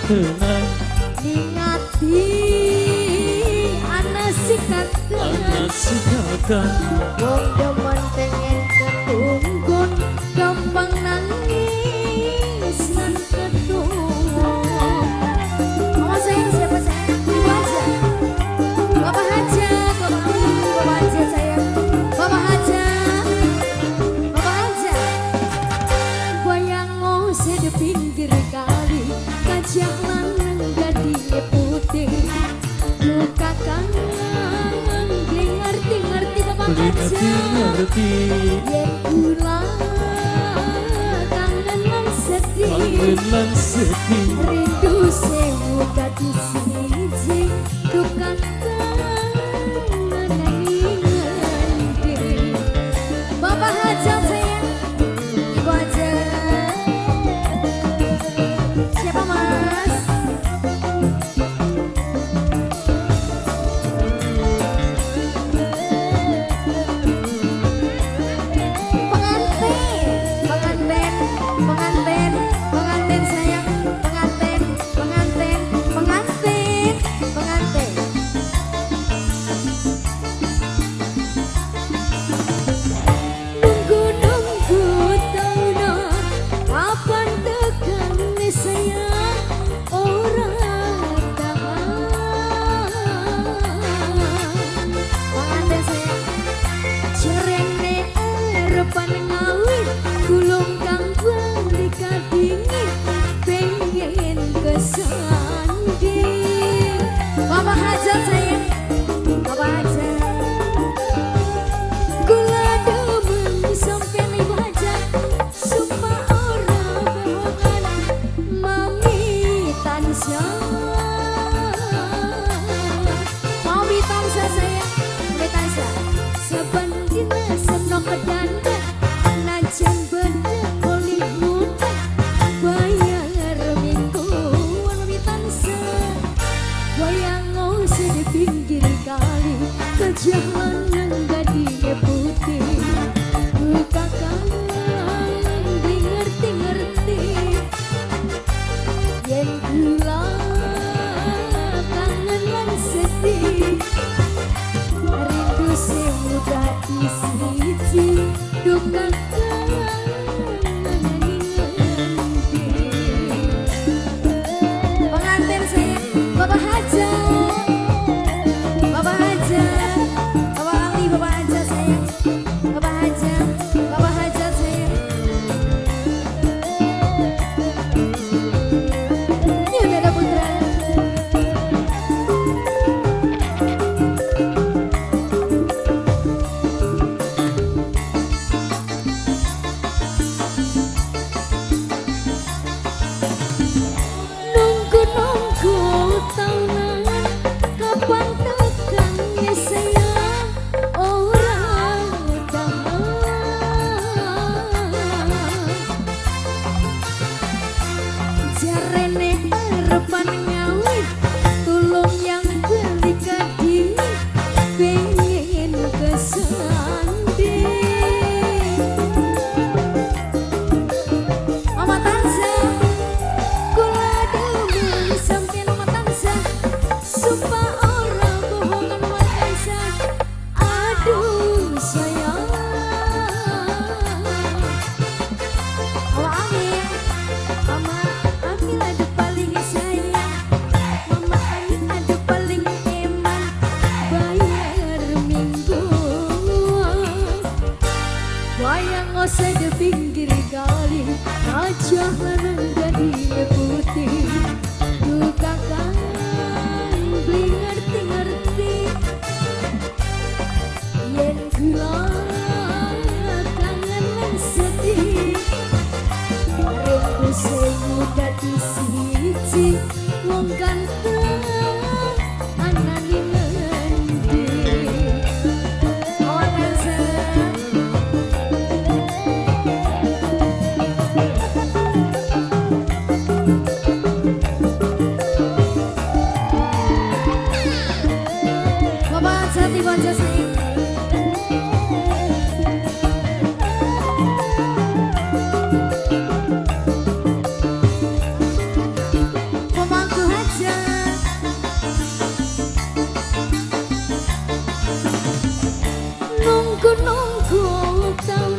tenang Ningati ana sikatan wong demen pengen ketunggun gampang nangis nan ketunggun. Mama sayang siapa sayang? Ibu aja Bapak Hajat, Bapak Ali, Bapak Hajat sayang Bapak Hajat Bapak Hajat goyang ngose di pinggir kali kajak lanang gadine putih luka kangen ngerti Bapak Hajat ngerti yen kula kangen lan sedih rindu sewu dadi siji duka kangen ngendi Bapak Hajat sayang Ibu Hajat siapa mas? Pengantin sayang, pengantin. Nunggu tauna, kapan tekan sayang orang tahan. Pengantin sayang, cerene arepan ngawin, gulung kang balik kadingin, pengen kesanding. Bapak Hajat sayang, Bapak Hajat. Gula demen sampean Ibu Hajat, sumpah ora bohongan, Mami Tansya. Mami Tansya sayang, Mami Tansya. Saben dina seno kedandan, najan bener Hollywood, bayar minggu Mami Tansya. Goyang ngose di pinggir kali, kejah lanang gadine putih, luka kangen ngerti yen kula kangen lan sedih rindu sewu dadi siji duka kangen ngendi. Pengantin sayang Bapak Hajat, Bapak Hajat, Bapak Ali, Bapak Hajat sayang, Bapak Hajat, Bapak Hajat sayang. Yunda Putra. Nunggu taunan, kapan tekan sayang orang tahan. Jarene arepan ngawin, tulung yang beli kading, pengen kesanding. Mama Tansya, kula demen sampean Mama Tansya, sumpah ora bohongan Mama Tansya. Aduh sayang, Mama Amin, Mama Amin ada paling sayang, Mama Amin ada paling eman, bayar minggu. Wayang ngose di pinggir kali, wajah lanang gadine putih, duka kangen ngerti yen kula kangen lan sedih rindu sewu dadi siji wong ganteng anane ngendi. Orang Bapak Hajat, Ibu Hajat sayang. nunggu-nunggu tahu